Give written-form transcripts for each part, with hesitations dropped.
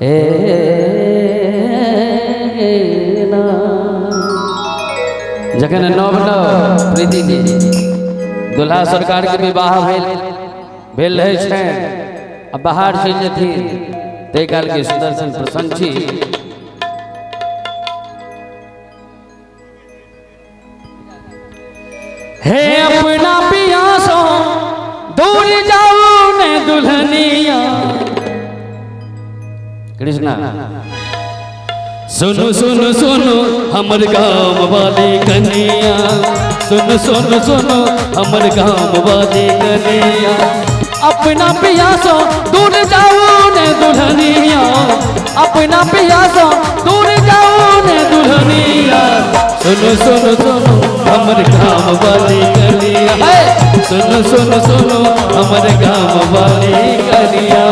हे जखन नव नव प्रीति जी दुल्हा सरकार के विवाह भेल रहे छनि आ बाहर चलि जेथिन ताहि काल के सुदर्शन प्रसन्न छी हे अपना पिया सो दूर जाओ ने दुल्हनिया कृष्णा सुनो सुनो सुनो हमर गाँव वाली कन्या सुनो सुनो सुनो हमर गाँव वाली कन्या अपना पिया सो दूर जाओ ने दुल्हनिया अपना पिया सो दूर जाओ ने दुल्हनिया सुनो सुनो सुनो हमर गाँव वाली कन्या सुनो सुनो सुनो हमर गाँव वाली कन्या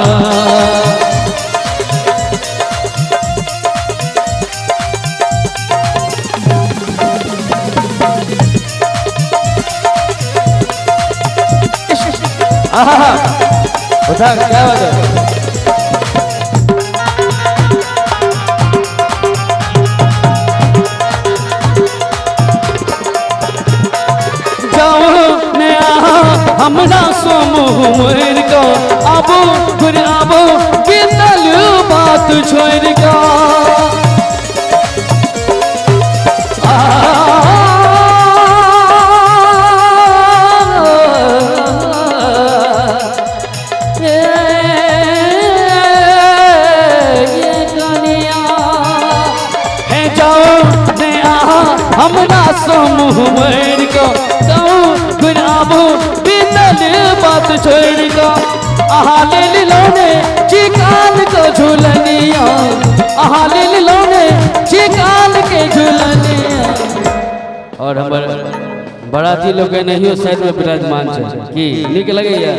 उठा क्या बात है जाओ ने हमरा सोमुह मोर को आबो फिर आबो बीतल बात छोड़ का हमरा समूह मर को फिर आबो बीतल बात छोड़ को आहा ले लोने चिकाल को झूलनिया आहा ले लोने चिकाल के झूलनिया और हमर बराती लोग नहीं साइड में विराजमान छै की नीक लगैया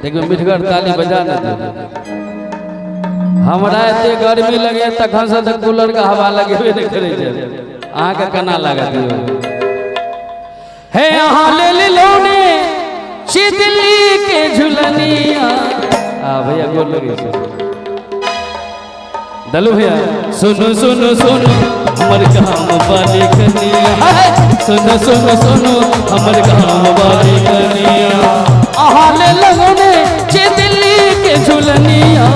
देखबे मिठगर ताली बजा न दे हमरा एते गर्मी लगे तखन से तक कूलर का हवा लगेबे नहीं करे छै आहाँ का कना लागत है आहाँ ले लोने शीतली के झुलनिया भैया गोर लगे दलू भैया सुनो सुनो सुनो हमर गाँव वाली कन्या सुनो सुनो सुनो हमर गाँव वाली कन्या आहाँ ले लोने शीतली के झुलनिया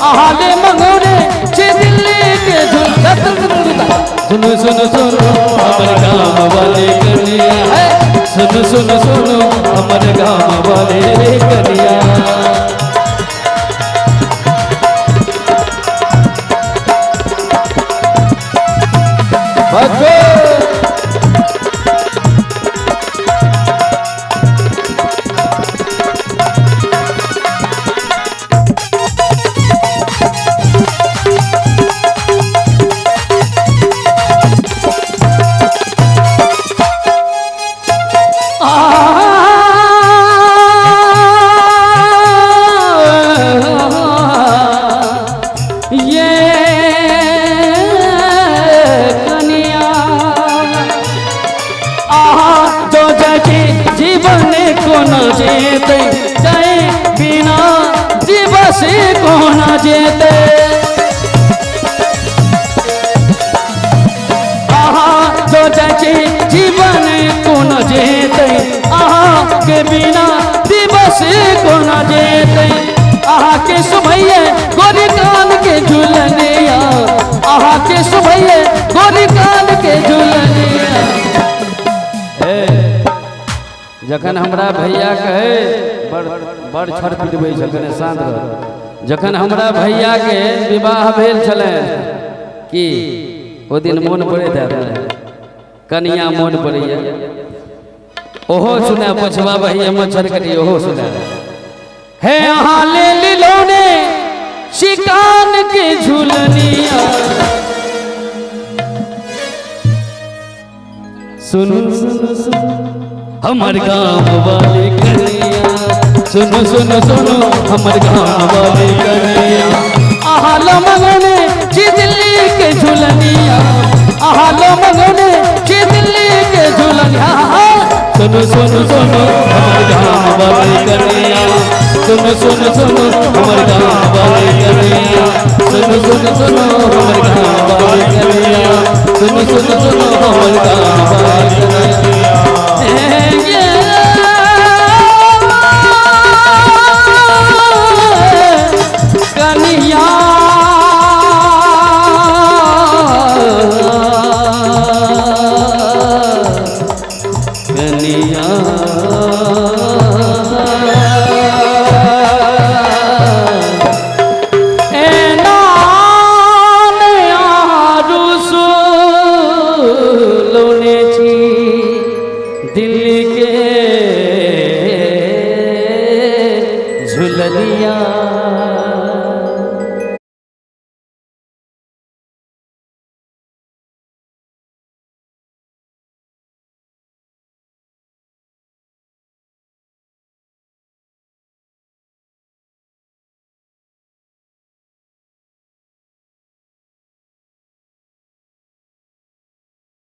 आहाँ ले मंगोने शीतली के झुलनिया सुनो सुनो सुनो हमर गाँव वाले कन्या सुनो सुनो सुनो हमर गाँव वाले कन्या जेते आहा जो जाचे जीवन को न जेते आहा के बिना दिवस को न जेते आहा के सुभैया गोरी कान के झूलनिया आहा के सुभैया गोरी कान के झूलनिया जखन हमरा भैया कहे बड़ छड़ पिटबै जखन शांत रह जखन हमरा भैया के विवाह भेल छलै कि ओ दिन मोन पड़ैत है कनिया मोन पड़ैया ओहो सुना पछवा भैया मच्छर कटी ओहो सुना है अहाँ ले लोने शिकान के झूलनिया सुनो सुनो सुनो हमर गाँव वाली कन्या सुनो सुनो सुनो हमर गाँव वाली कन्या आहा लो मंगने दिल्ली के झूलनिया आहा लो मंगने दिल्ली के झूलनिया सुनो सुनो सुनो हमर गाँव वाली कन्या सुनो सुनो सुनो हमर गाँव वाली कन्या सुनो सुनो हमर गाँव वाली कन्या सुनो सुनो सुनो हमर गाँव